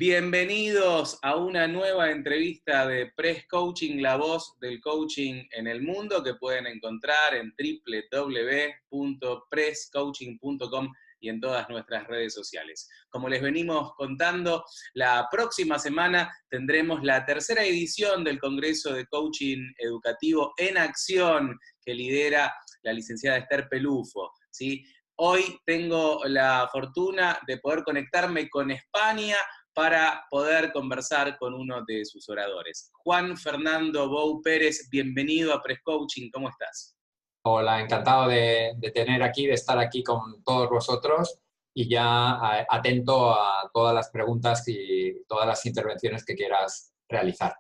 Bienvenidos a una nueva entrevista de Press Coaching, la voz del coaching en el mundo, que pueden encontrar en www.presscoaching.com y en todas nuestras redes sociales. Como les venimos contando, la próxima semana tendremos la tercera edición del Congreso de Coaching Educativo en Acción, que lidera la licenciada Esther Pelufo, ¿sí? Hoy tengo la fortuna de poder conectarme con España para poder conversar con uno de sus oradores. Juan Fernando Bou Pérez, bienvenido a Press Coaching, ¿cómo estás? Hola, encantado de estar aquí con todos vosotros y ya atento a todas las preguntas y todas las intervenciones que quieras realizar.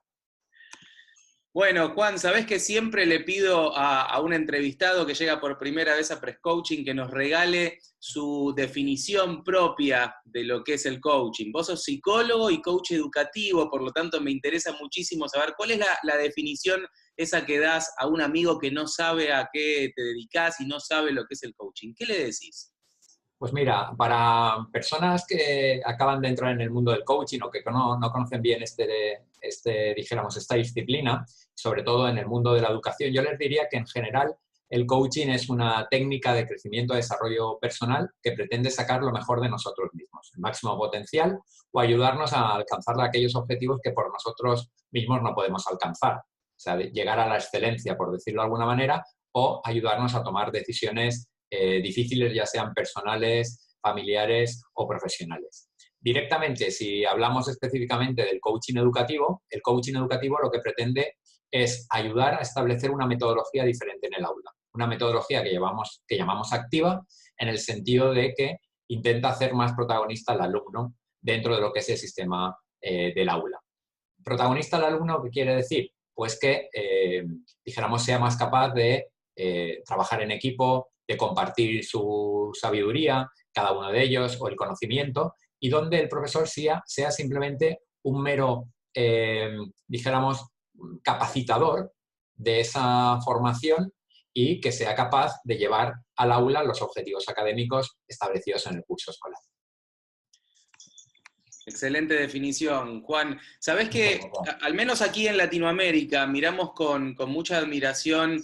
Bueno, Juan, sabés que siempre le pido a un entrevistado que llega por primera vez a Press Coaching que nos regale su definición propia de lo que es el coaching. Vos sos psicólogo y coach educativo, por lo tanto me interesa muchísimo saber cuál es la definición esa que das a un amigo que no sabe a qué te dedicás y no sabe lo que es el coaching. ¿Qué le decís? Pues mira, para personas que acaban de entrar en el mundo del coaching o que no conocen bien dijéramos, esta disciplina, sobre todo en el mundo de la educación, yo les diría que en general el coaching es una técnica de crecimiento y desarrollo personal que pretende sacar lo mejor de nosotros mismos, el máximo potencial, o ayudarnos a alcanzar aquellos objetivos que por nosotros mismos no podemos alcanzar. O sea, llegar a la excelencia, por decirlo de alguna manera, o ayudarnos a tomar decisiones difíciles, ya sean personales, familiares o profesionales. Directamente, si hablamos específicamente del coaching educativo, el coaching educativo lo que pretende es ayudar a establecer una metodología diferente en el aula. Una metodología que llamamos activa, en el sentido de que intenta hacer más protagonista al alumno dentro de lo que es el sistema del aula. ¿Protagonista al alumno qué quiere decir? Pues que, dijéramos, sea más capaz de trabajar en equipo, de compartir su sabiduría, cada uno de ellos, o el conocimiento, y donde el profesor sea simplemente un mero, dijéramos, capacitador de esa formación y que sea capaz de llevar al aula los objetivos académicos establecidos en el curso escolar. Excelente definición, Juan. Sabés que, al menos aquí en Latinoamérica, miramos con mucha admiración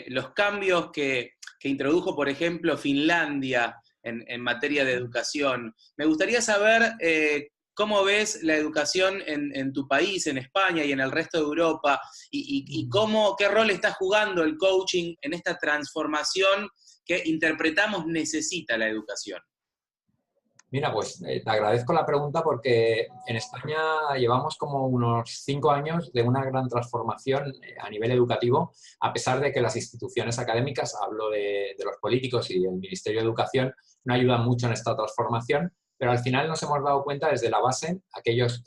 los cambios que introdujo, por ejemplo, Finlandia en materia de educación. Me gustaría saber cómo ves la educación en tu país, en España y en el resto de Europa, y qué rol está jugando el coaching en esta transformación que interpretamos necesita la educación. Mira, pues te agradezco la pregunta porque en España llevamos como unos 5 años de una gran transformación a nivel educativo, a pesar de que las instituciones académicas, hablo de los políticos y el Ministerio de Educación, no ayudan mucho en esta transformación, pero al final nos hemos dado cuenta desde la base, aquellos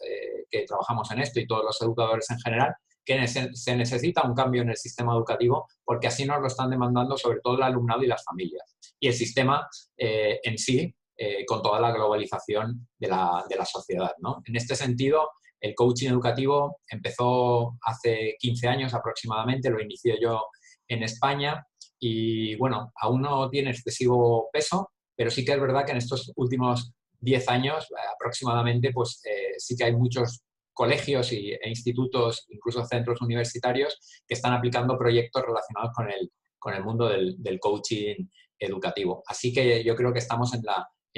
que trabajamos en esto y todos los educadores en general, que se necesita un cambio en el sistema educativo porque así nos lo están demandando sobre todo el alumnado y las familias. Y el sistema en sí, con toda la globalización de la sociedad, ¿no? En este sentido, el coaching educativo empezó hace 15 años aproximadamente, lo inicié yo en España y, bueno, aún no tiene excesivo peso, pero sí que es verdad que en estos últimos 10 años aproximadamente, pues sí que hay muchos colegios e institutos, incluso centros universitarios, que están aplicando proyectos relacionados con el mundo del coaching educativo. Así que yo creo que estamos en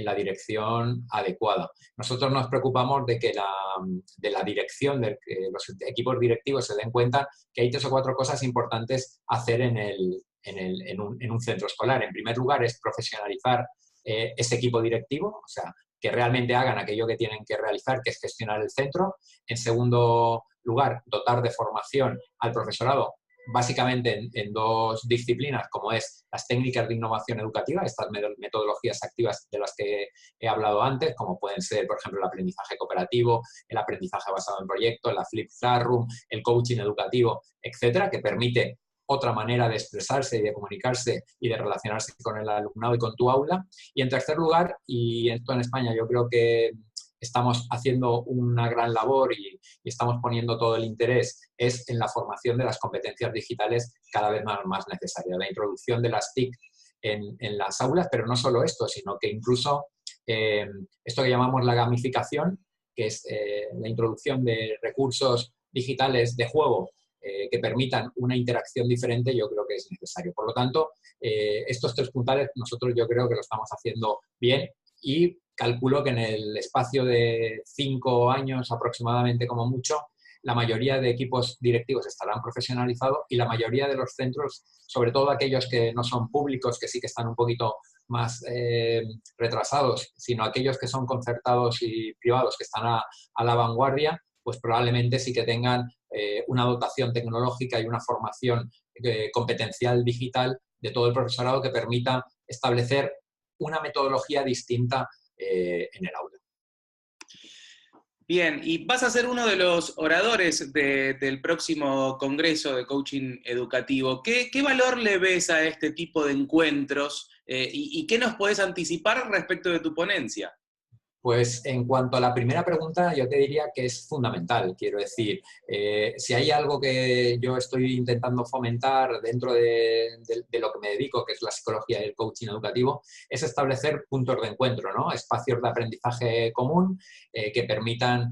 la dirección adecuada. Nosotros nos preocupamos de que la dirección, de que los equipos directivos se den cuenta que hay 3 o 4 cosas importantes a hacer en un centro escolar. En primer lugar, es profesionalizar ese equipo directivo, o sea, que realmente hagan aquello que tienen que realizar, que es gestionar el centro. En segundo lugar, dotar de formación al profesorado, básicamente en 2 disciplinas, como es las técnicas de innovación educativa, estas metodologías activas de las que he hablado antes, como pueden ser, por ejemplo, el aprendizaje cooperativo, el aprendizaje basado en proyectos, la Flip Classroom, el coaching educativo, etcétera, que permite otra manera de expresarse y de comunicarse y de relacionarse con el alumnado y con tu aula. Y en tercer lugar, y esto en España yo creo que estamos haciendo una gran labor y estamos poniendo todo el interés, es en la formación de las competencias digitales cada vez más necesarias. La introducción de las TIC en las aulas, pero no solo esto, sino que incluso esto que llamamos la gamificación, que es la introducción de recursos digitales de juego que permitan una interacción diferente, yo creo que es necesario. Por lo tanto, estos 3 puntales nosotros yo creo que lo estamos haciendo bien y calculo que en el espacio de 5 años aproximadamente como mucho, la mayoría de equipos directivos estarán profesionalizados y la mayoría de los centros, sobre todo aquellos que no son públicos, que sí que están un poquito más retrasados, sino aquellos que son concertados y privados, que están a la vanguardia, pues probablemente sí que tengan una dotación tecnológica y una formación competencial digital de todo el profesorado que permita establecer una metodología distinta en el aula. Bien, y vas a ser uno de los oradores del próximo Congreso de Coaching Educativo. ¿Qué valor le ves a este tipo de encuentros y qué nos podés anticipar respecto de tu ponencia? Pues en cuanto a la primera pregunta, yo te diría que es fundamental. Quiero decir, si hay algo que yo estoy intentando fomentar dentro de lo que me dedico, que es la psicología y el coaching educativo, es establecer puntos de encuentro, ¿no? Espacios de aprendizaje común que permitan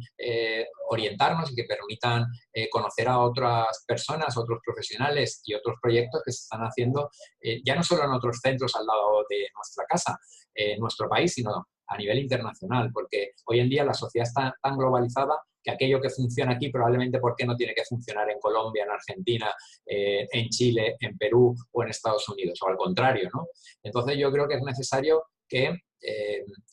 orientarnos y que permitan conocer a otras personas, otros profesionales y otros proyectos que se están haciendo ya no solo en otros centros al lado de nuestra casa, en nuestro país, sino a nivel internacional, porque hoy en día la sociedad está tan globalizada que aquello que funciona aquí probablemente ¿por qué no tiene que funcionar en Colombia, en Argentina, en Chile, en Perú o en Estados Unidos, o al contrario, ¿no? Entonces yo creo que es necesario que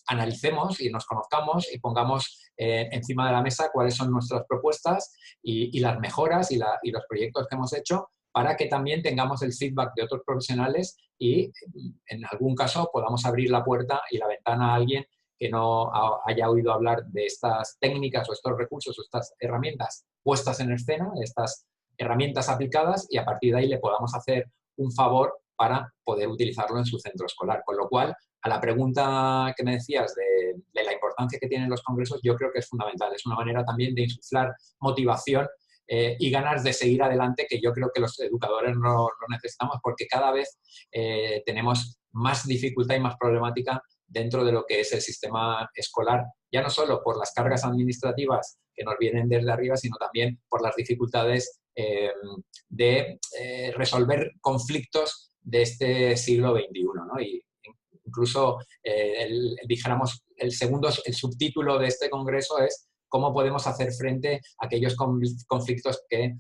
analicemos y nos conozcamos y pongamos encima de la mesa cuáles son nuestras propuestas y las mejoras y los proyectos que hemos hecho para que también tengamos el feedback de otros profesionales y en algún caso podamos abrir la puerta y la ventana a alguien que no haya oído hablar de estas técnicas o estos recursos o estas herramientas puestas en escena, estas herramientas aplicadas, y a partir de ahí le podamos hacer un favor para poder utilizarlo en su centro escolar. Con lo cual, a la pregunta que me decías de la importancia que tienen los congresos, yo creo que es fundamental. Es una manera también de insuflar motivación y ganas de seguir adelante, que yo creo que los educadores lo necesitamos, porque cada vez tenemos más dificultad y más problemática dentro de lo que es el sistema escolar, ya no solo por las cargas administrativas que nos vienen desde arriba, sino también por las dificultades de resolver conflictos de este siglo XXI, ¿no? Y incluso, dijéramos, el subtítulo de este congreso es cómo podemos hacer frente a aquellos conflictos que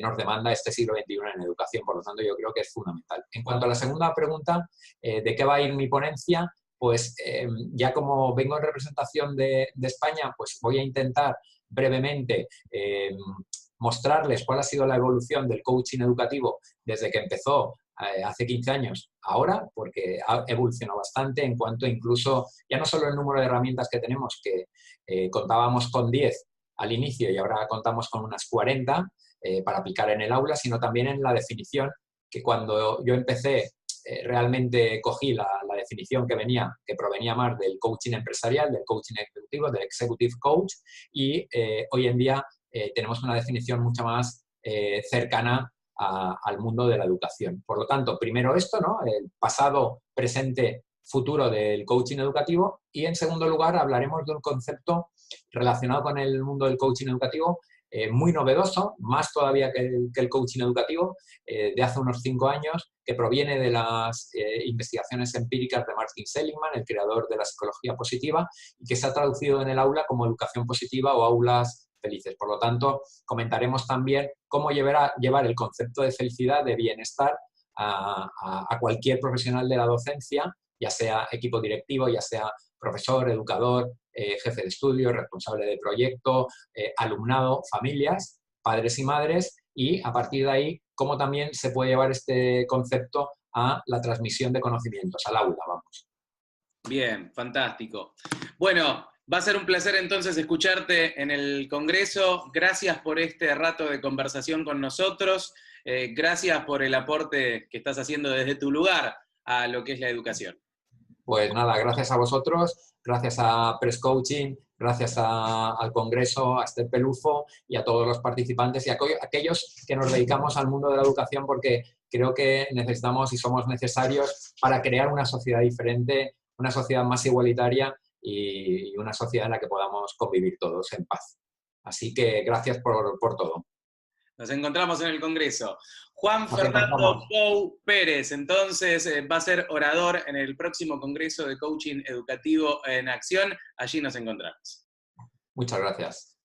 nos demanda este siglo XXI en educación. Por lo tanto, yo creo que es fundamental. En cuanto a la segunda pregunta, ¿de qué va a ir mi ponencia? Pues ya como vengo en representación de España, pues voy a intentar brevemente mostrarles cuál ha sido la evolución del coaching educativo desde que empezó hace 15 años ahora, porque ha evolucionado bastante en cuanto incluso, ya no solo el número de herramientas que tenemos, que contábamos con 10 al inicio y ahora contamos con unas 40 para aplicar en el aula, sino también en la definición, que cuando yo empecé realmente cogí la definición que provenía más del coaching empresarial, del coaching ejecutivo, del executive coach, y hoy en día tenemos una definición mucho más cercana al mundo de la educación. Por lo tanto, primero esto, ¿no? El pasado, presente, futuro del coaching educativo, y en segundo lugar hablaremos de un concepto relacionado con el mundo del coaching educativo muy novedoso, más todavía que el coaching educativo, de hace unos 5 años, que proviene de las investigaciones empíricas de Martin Seligman, el creador de la psicología positiva, y que se ha traducido en el aula como educación positiva o aulas felices. Por lo tanto, comentaremos también cómo llevar el concepto de felicidad, de bienestar, a cualquier profesional de la docencia, ya sea equipo directivo, ya sea profesor, educador, jefe de estudio, responsable de proyecto, alumnado, familias, padres y madres, y a partir de ahí, cómo también se puede llevar este concepto a la transmisión de conocimientos, al aula, vamos. Bien, fantástico. Bueno, va a ser un placer entonces escucharte en el Congreso. Gracias por este rato de conversación con nosotros. Gracias por el aporte que estás haciendo desde tu lugar a lo que es la educación. Pues nada, gracias a vosotros, gracias a Press Coaching, gracias al Congreso, a Esther Pelufo y a todos los participantes y a aquellos que nos dedicamos al mundo de la educación, porque creo que necesitamos y somos necesarios para crear una sociedad diferente, una sociedad más igualitaria y una sociedad en la que podamos convivir todos en paz. Así que gracias por todo. Nos encontramos en el Congreso. Juan Nos Fernando encontramos. Pou Pérez, entonces, va a ser orador en el próximo Congreso de Coaching Educativo en Acción. Allí nos encontramos. Muchas gracias.